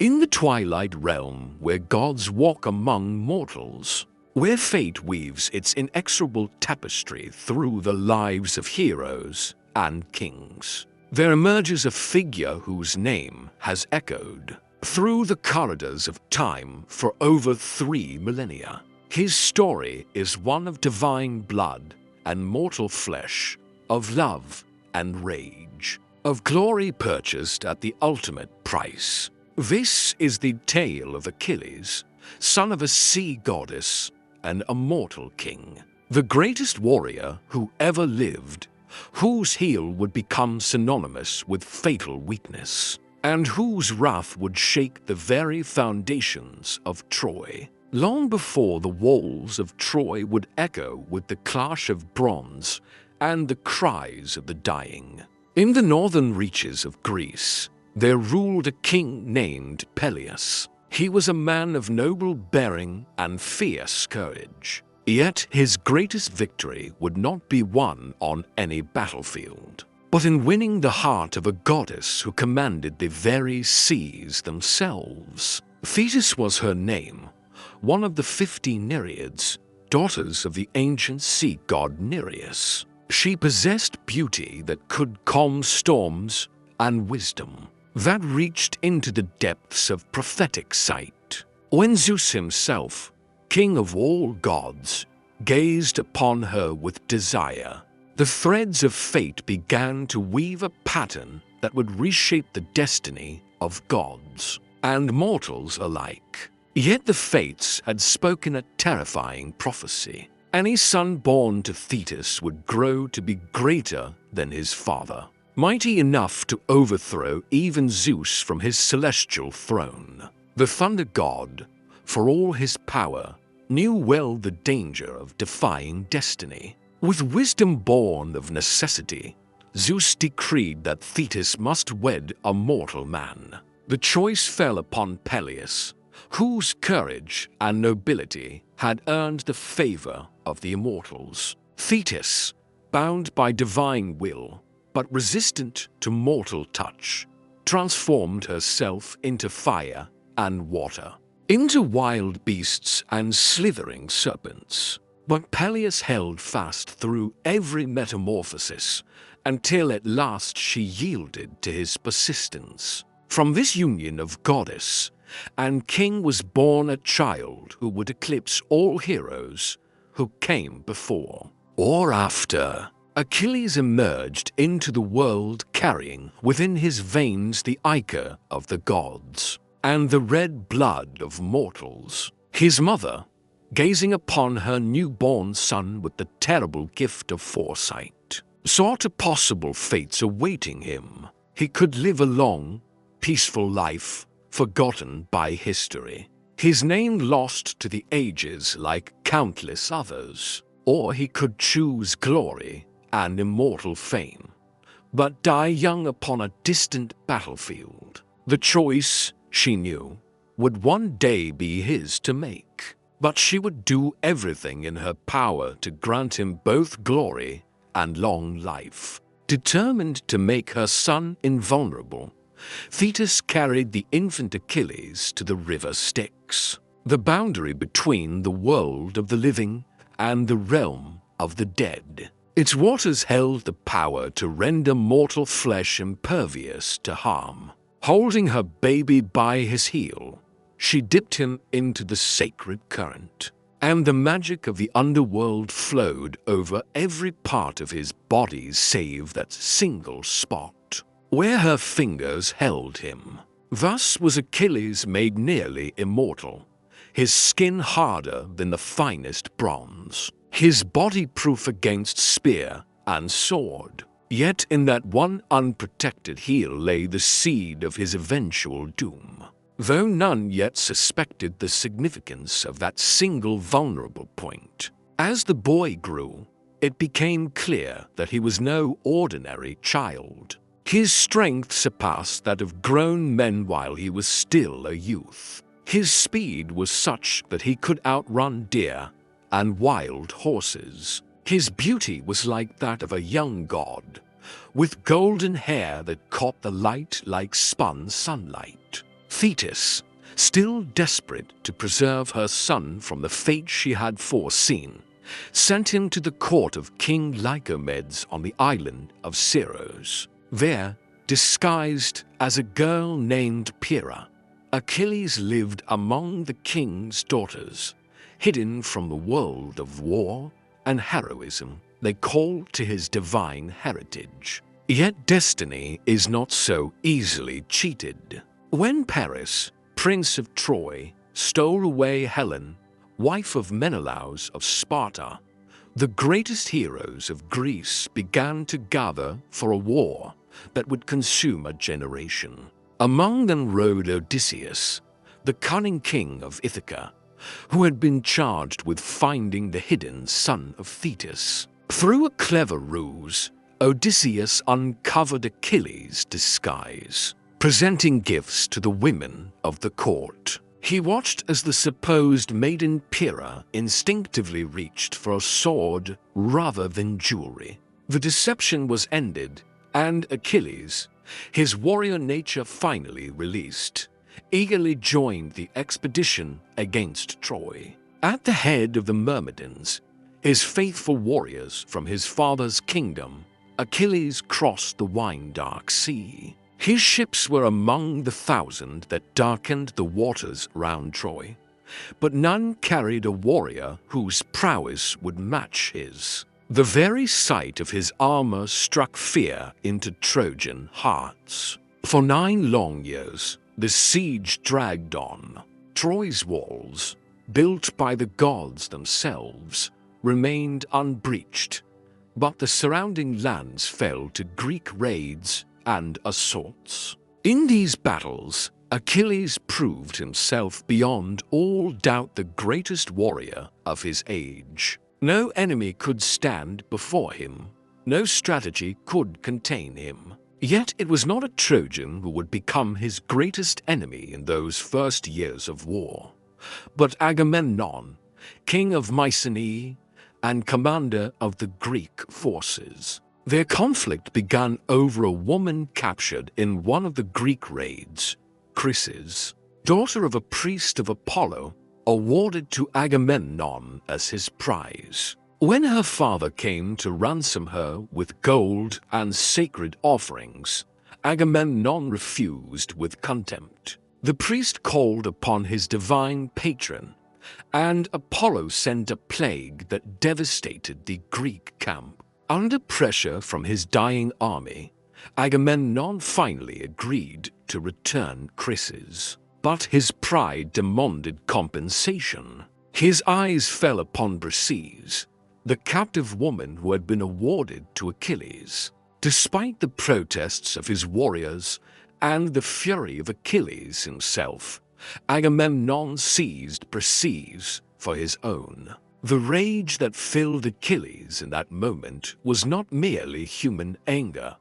In the twilight realm where gods walk among mortals, where fate weaves its inexorable tapestry through the lives of heroes and kings, there emerges a figure whose name has echoed through the corridors of time for over 3 millennia. His story is one of divine blood and mortal flesh, of love and rage, of glory purchased at the ultimate price. This is the tale of Achilles, son of a sea goddess and a mortal king, the greatest warrior who ever lived, whose heel would become synonymous with fatal weakness, and whose wrath would shake the very foundations of Troy. Long before the walls of Troy would echo with the clash of bronze and the cries of the dying. In the northern reaches of Greece, there ruled a king named Peleus. He was a man of noble bearing and fierce courage. Yet his greatest victory would not be won on any battlefield, but in winning the heart of a goddess who commanded the very seas themselves. Thetis was her name, one of the 50 Nereids, daughters of the ancient sea god Nereus. She possessed beauty that could calm storms and wisdom that reached into the depths of prophetic sight. When Zeus himself, king of all gods, gazed upon her with desire, the threads of fate began to weave a pattern that would reshape the destiny of gods and mortals alike. Yet the fates had spoken a terrifying prophecy. Any son born to Thetis would grow to be greater than his father, mighty enough to overthrow even Zeus from his celestial throne. The thunder god, for all his power, knew well the danger of defying destiny. With wisdom born of necessity, Zeus decreed that Thetis must wed a mortal man. The choice fell upon Peleus, whose courage and nobility had earned the favor of the immortals. Thetis, bound by divine will, but resistant to mortal touch, transformed herself into fire and water, into wild beasts and slithering serpents. But Peleus held fast through every metamorphosis until at last she yielded to his persistence. From this union of goddess and king was born a child who would eclipse all heroes who came before or after. Achilles emerged into the world carrying within his veins the ichor of the gods and the red blood of mortals. His mother, gazing upon her newborn son with the terrible gift of foresight, saw to possible fates awaiting him. He could live a long, peaceful life, forgotten by history, his name lost to the ages like countless others. Or he could choose glory and immortal fame, but die young upon a distant battlefield. The choice, she knew, would one day be his to make, but she would do everything in her power to grant him both glory and long life. Determined to make her son invulnerable, Thetis carried the infant Achilles to the river Styx, the boundary between the world of the living and the realm of the dead. Its waters held the power to render mortal flesh impervious to harm. Holding her baby by his heel, she dipped him into the sacred current, and the magic of the underworld flowed over every part of his body save that single spot where her fingers held him. Thus was Achilles made nearly immortal, his skin harder than the finest bronze, his body proof against spear and sword. Yet in that one unprotected heel lay the seed of his eventual doom, though none yet suspected the significance of that single vulnerable point. As the boy grew, it became clear that he was no ordinary child. His strength surpassed that of grown men while he was still a youth. His speed was such that he could outrun deer and wild horses. His beauty was like that of a young god, with golden hair that caught the light like spun sunlight. Thetis, still desperate to preserve her son from the fate she had foreseen, sent him to the court of King Lycomedes on the island of Scyros. There, disguised as a girl named Pyrrha, Achilles lived among the king's daughters, hidden from the world of war and heroism they called to his divine heritage. Yet destiny is not so easily cheated. When Paris, prince of Troy, stole away Helen, wife of Menelaus of Sparta, the greatest heroes of Greece began to gather for a war that would consume a generation. Among them rode Odysseus, the cunning king of Ithaca, who had been charged with finding the hidden son of Thetis. Through a clever ruse, Odysseus uncovered Achilles' disguise, presenting gifts to the women of the court. He watched as the supposed maiden Pyrrha instinctively reached for a sword rather than jewelry. The deception was ended, and Achilles, his warrior nature finally released, eagerly joined the expedition against Troy. At the head of the Myrmidons, his faithful warriors from his father's kingdom, Achilles crossed the wine-dark sea. His ships were among the 1,000 that darkened the waters round Troy, but none carried a warrior whose prowess would match his. The very sight of his armor struck fear into Trojan hearts. For 9 long years, the siege dragged on. Troy's walls, built by the gods themselves, remained unbreached, but the surrounding lands fell to Greek raids and assaults. In these battles, Achilles proved himself beyond all doubt the greatest warrior of his age. No enemy could stand before him. No strategy could contain him. Yet it was not a Trojan who would become his greatest enemy in those first years of war, but Agamemnon, king of Mycenae and commander of the Greek forces. Their conflict began over a woman captured in one of the Greek raids, Chryses, daughter of a priest of Apollo, awarded to Agamemnon as his prize. When her father came to ransom her with gold and sacred offerings, Agamemnon refused with contempt. The priest called upon his divine patron, and Apollo sent a plague that devastated the Greek camp. Under pressure from his dying army, Agamemnon finally agreed to return Chryses. But his pride demanded compensation. His eyes fell upon Briseis, the captive woman who had been awarded to Achilles. Despite the protests of his warriors and the fury of Achilles himself, Agamemnon seized Briseis for his own. The rage that filled Achilles in that moment was not merely human anger,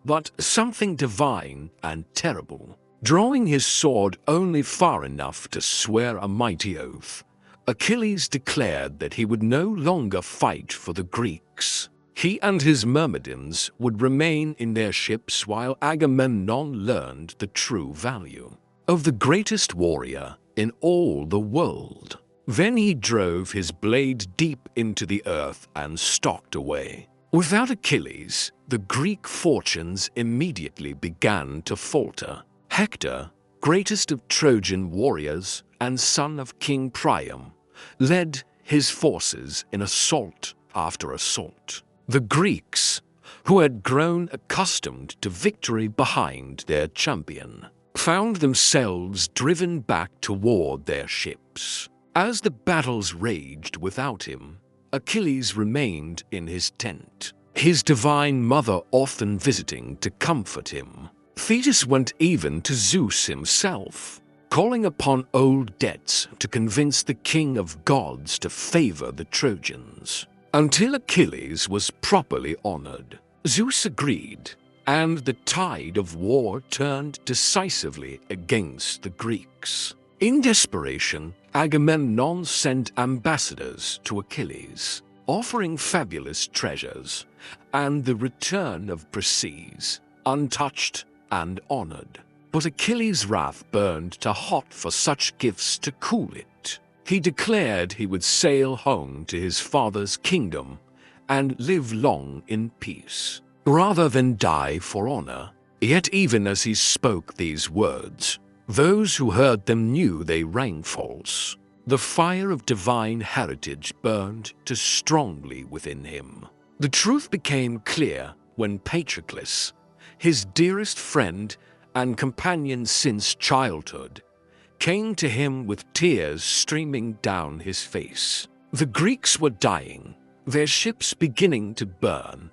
but something divine and terrible. Drawing his sword only far enough to swear a mighty oath, Achilles declared that he would no longer fight for the Greeks. He and his Myrmidons would remain in their ships while Agamemnon learned the true value of the greatest warrior in all the world. Then he drove his blade deep into the earth and stalked away. Without Achilles, the Greek fortunes immediately began to falter. Hector, greatest of Trojan warriors and son of King Priam, led his forces in assault after assault. The Greeks, who had grown accustomed to victory behind their champion, found themselves driven back toward their ships. As the battles raged without him, Achilles remained in his tent, his divine mother often visiting to comfort him. Thetis went even to Zeus himself, calling upon old debts to convince the king of gods to favor the Trojans. Until Achilles was properly honored, Zeus agreed, and the tide of war turned decisively against the Greeks. In desperation, Agamemnon sent ambassadors to Achilles, offering fabulous treasures and the return of Briseis, untouched and honored. But Achilles' wrath burned too hot for such gifts to cool it. He declared he would sail home to his father's kingdom and live long in peace, rather than die for honor. Yet even as he spoke these words, those who heard them knew they rang false. The fire of divine heritage burned too strongly within him. The truth became clear when Patroclus, his dearest friend and companion since childhood, came to him with tears streaming down his face. The Greeks were dying, their ships beginning to burn,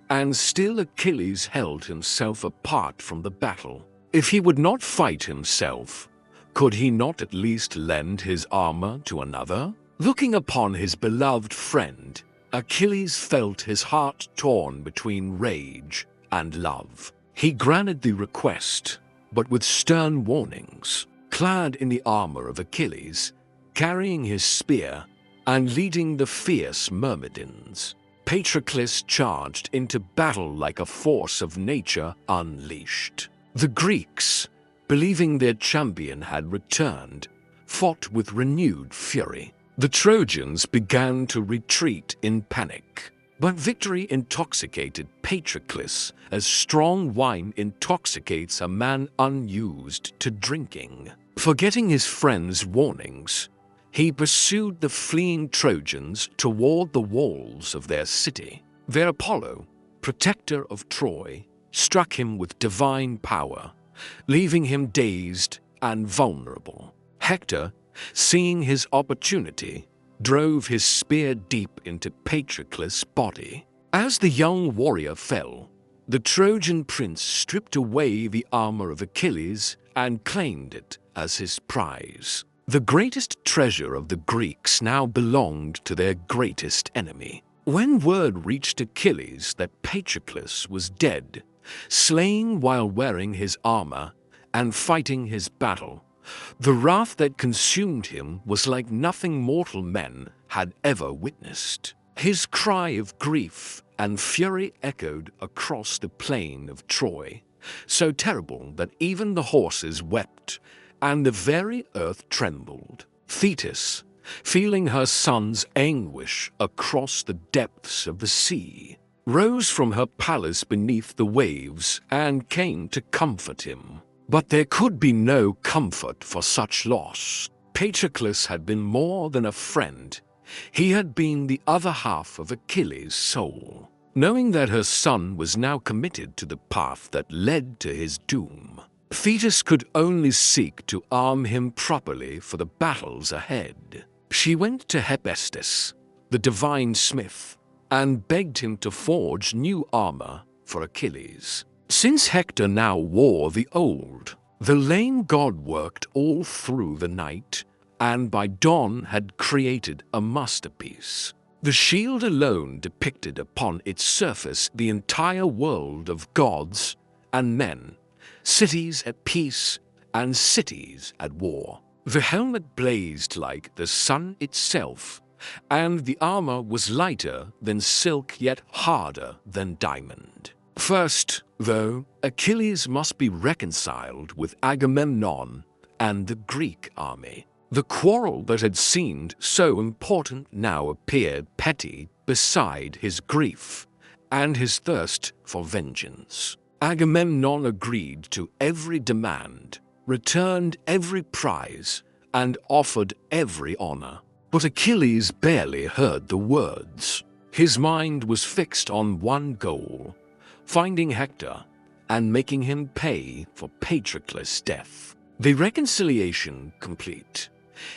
and still Achilles held himself apart from the battle. If he would not fight himself, could he not at least lend his armor to another? Looking upon his beloved friend, Achilles felt his heart torn between rage and love. He granted the request, but with stern warnings. Clad in the armor of Achilles, carrying his spear, and leading the fierce Myrmidons, Patroclus charged into battle like a force of nature unleashed. The Greeks, believing their champion had returned, fought with renewed fury. The Trojans began to retreat in panic. But victory intoxicated Patroclus as strong wine intoxicates a man unused to drinking. Forgetting his friends' warnings, he pursued the fleeing Trojans toward the walls of their city. There Apollo, protector of Troy, struck him with divine power, leaving him dazed and vulnerable. Hector, seeing his opportunity, drove his spear deep into Patroclus' body. As the young warrior fell, the Trojan prince stripped away the armor of Achilles and claimed it as his prize. The greatest treasure of the Greeks now belonged to their greatest enemy. When word reached Achilles that Patroclus was dead, slain while wearing his armor and fighting his battle, the wrath that consumed him was like nothing mortal men had ever witnessed. His cry of grief and fury echoed across the plain of Troy, so terrible that even the horses wept and the very earth trembled. Thetis, feeling her son's anguish across the depths of the sea, rose from her palace beneath the waves and came to comfort him. But there could be no comfort for such loss. Patroclus had been more than a friend. He had been the other half of Achilles' soul. Knowing that her son was now committed to the path that led to his doom, Thetis could only seek to arm him properly for the battles ahead. She went to Hephaestus, the divine smith, and begged him to forge new armor for Achilles. Since Hector now wore the old, the lame god worked all through the night, and by dawn had created a masterpiece. The shield alone depicted upon its surface the entire world of gods and men, cities at peace and cities at war. The helmet blazed like the sun itself, and the armor was lighter than silk yet harder than diamond. First, though, Achilles must be reconciled with Agamemnon and the Greek army. The quarrel that had seemed so important now appeared petty beside his grief and his thirst for vengeance. Agamemnon agreed to every demand, returned every prize, and offered every honor. But Achilles barely heard the words. His mind was fixed on one goal: finding Hector and making him pay for Patroclus' death. The reconciliation complete,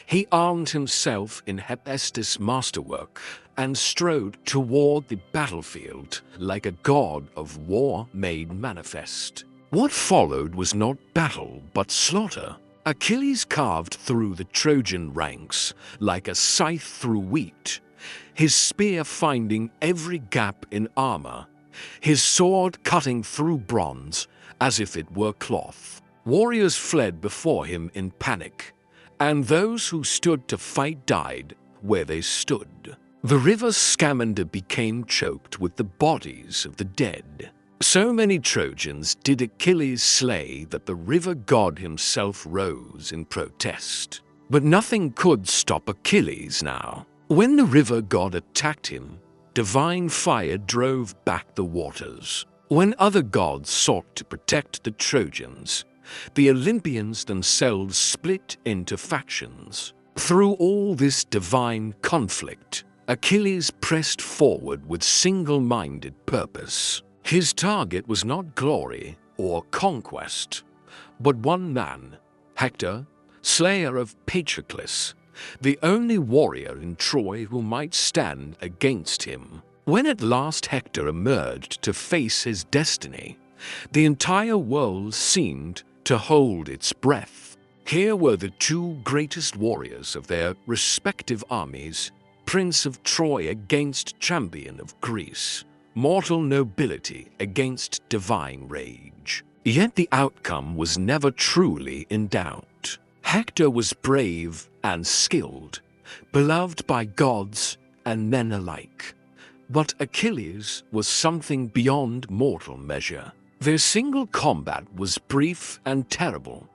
he armed himself in Hephaestus' masterwork and strode toward the battlefield like a god of war made manifest. What followed was not battle but slaughter. Achilles carved through the Trojan ranks like a scythe through wheat, his spear finding every gap in armor, his sword cutting through bronze as if it were cloth. Warriors fled before him in panic, and those who stood to fight died where they stood. The river Scamander became choked with the bodies of the dead. So many Trojans did Achilles slay that the river god himself rose in protest. But nothing could stop Achilles now. When the river god attacked him, divine fire drove back the waters. When other gods sought to protect the Trojans, the Olympians themselves split into factions. Through all this divine conflict, Achilles pressed forward with single-minded purpose. His target was not glory or conquest, but one man, Hector, slayer of Patroclus, the only warrior in Troy who might stand against him. When at last Hector emerged to face his destiny, the entire world seemed to hold its breath. Here were the two greatest warriors of their respective armies, Prince of Troy against champion of Greece, mortal nobility against divine rage. Yet the outcome was never truly in doubt. Hector was brave and skilled, beloved by gods and men alike. But Achilles was something beyond mortal measure. Their single combat was brief and terrible,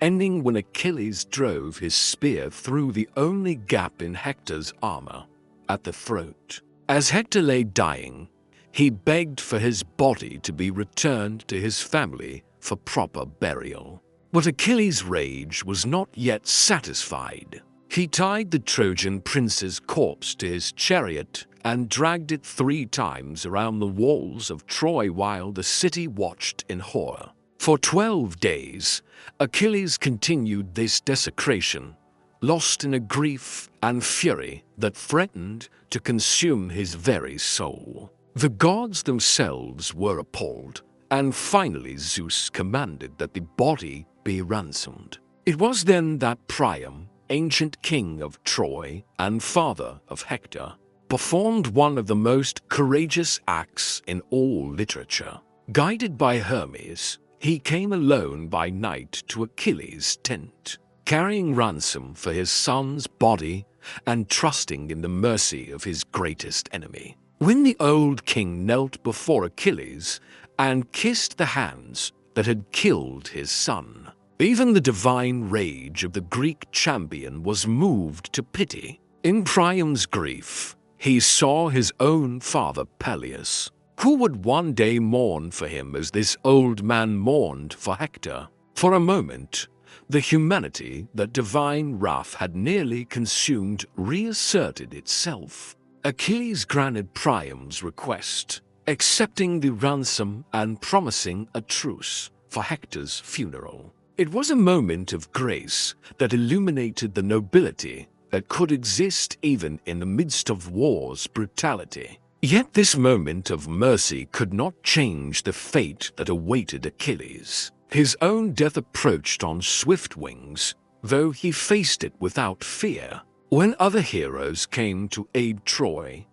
ending when Achilles drove his spear through the only gap in Hector's armor, at the throat. As Hector lay dying, he begged for his body to be returned to his family for proper burial. But Achilles' rage was not yet satisfied. He tied the Trojan prince's corpse to his chariot and dragged it 3 times around the walls of Troy while the city watched in horror. For 12 days, Achilles continued this desecration, lost in a grief and fury that threatened to consume his very soul. The gods themselves were appalled, and finally Zeus commanded that the body be ransomed. It was then that Priam, ancient king of Troy and father of Hector, performed one of the most courageous acts in all literature. Guided by Hermes, he came alone by night to Achilles' tent, carrying ransom for his son's body and trusting in the mercy of his greatest enemy. When the old king knelt before Achilles and kissed the hands that had killed his son, even the divine rage of the Greek champion was moved to pity. In Priam's grief, he saw his own father Peleus, who would one day mourn for him as this old man mourned for Hector. For a moment, the humanity that divine wrath had nearly consumed reasserted itself. Achilles granted Priam's request, accepting the ransom and promising a truce for Hector's funeral. It was a moment of grace that illuminated the nobility that could exist even in the midst of war's brutality. Yet this moment of mercy could not change the fate that awaited Achilles. His own death approached on swift wings, though he faced it without fear. When other heroes came to aid Troy,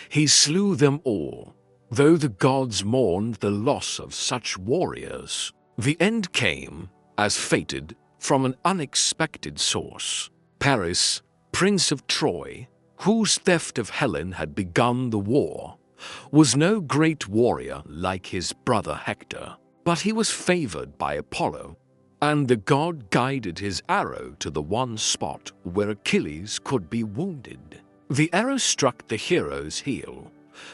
he slew them all, though the gods mourned the loss of such warriors. The end came, as fated, from an unexpected source. Paris, Prince of Troy, whose theft of Helen had begun the war, was no great warrior like his brother Hector, but he was favored by Apollo, and the god guided his arrow to the one spot where Achilles could be wounded. The arrow struck the hero's heel,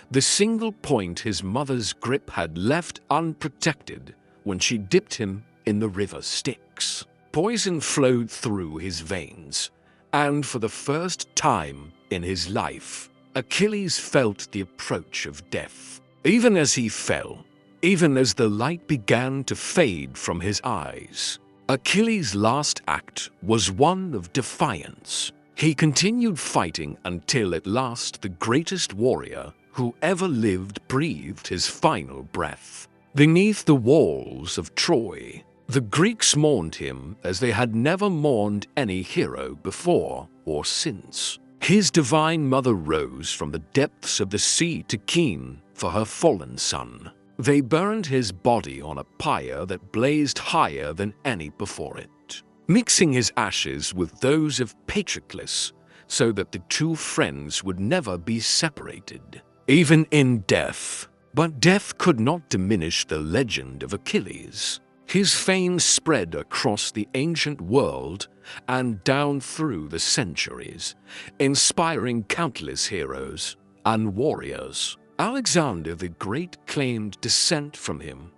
the single point his mother's grip had left unprotected when she dipped him in the river Styx. Poison flowed through his veins, and for the first time in his life, Achilles felt the approach of death. Even as he fell, even as the light began to fade from his eyes, Achilles' last act was one of defiance. He continued fighting until at last the greatest warrior who ever lived breathed his final breath. Beneath the walls of Troy, the Greeks mourned him as they had never mourned any hero before or since. His divine mother rose from the depths of the sea to keen for her fallen son. They burned his body on a pyre that blazed higher than any before it, mixing his ashes with those of Patroclus so that the two friends would never be separated. Even in death, But death could not diminish the legend of Achilles. His fame spread across the ancient world and down through the centuries, inspiring countless heroes and warriors. Alexander the Great claimed descent from him,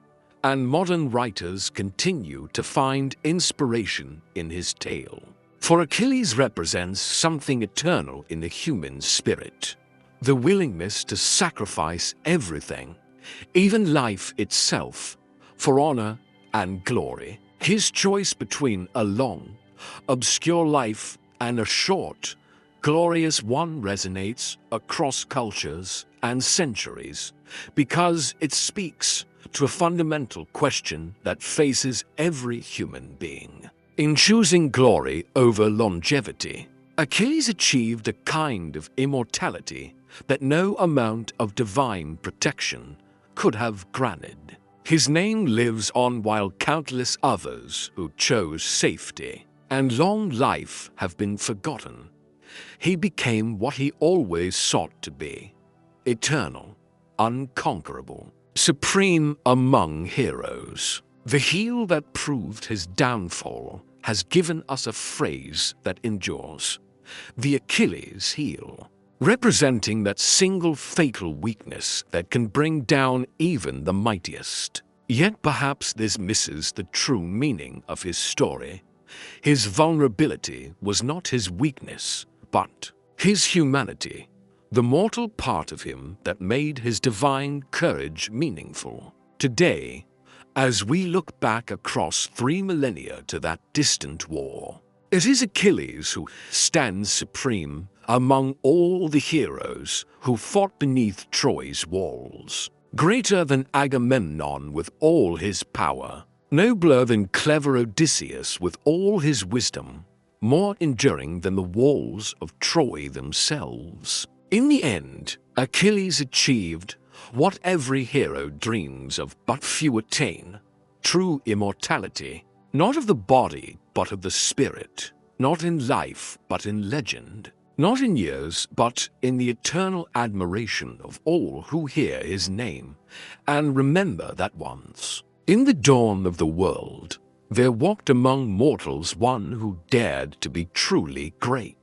and modern writers continue to find inspiration in his tale. For Achilles represents something eternal in the human spirit, the willingness to sacrifice everything, even life itself, for honor and glory. His choice between a long, obscure life and a short, glorious one resonates across cultures and centuries because it speaks to a fundamental question that faces every human being. In choosing glory over longevity, Achilles achieved a kind of immortality that no amount of divine protection could have granted. His name lives on while countless others who chose safety and long life have been forgotten. He became what he always sought to be: eternal, unconquerable, supreme among heroes. The heel that proved his downfall has given us a phrase that endures: the Achilles heel, representing that single fatal weakness that can bring down even the mightiest. Yet perhaps this misses the true meaning of his story. His vulnerability was not his weakness, but his humanity, the mortal part of him that made his divine courage meaningful. Today, as we look back across 3 millennia to that distant war, it is Achilles who stands supreme among all the heroes who fought beneath Troy's walls. Greater than Agamemnon with all his power, nobler than clever Odysseus with all his wisdom, more enduring than the walls of Troy themselves. In the end, Achilles achieved what every hero dreams of but few attain: true immortality, not of the body but of the spirit, not in life but in legend, not in years but in the eternal admiration of all who hear his name and remember that once, in the dawn of the world, there walked among mortals one who dared to be truly great.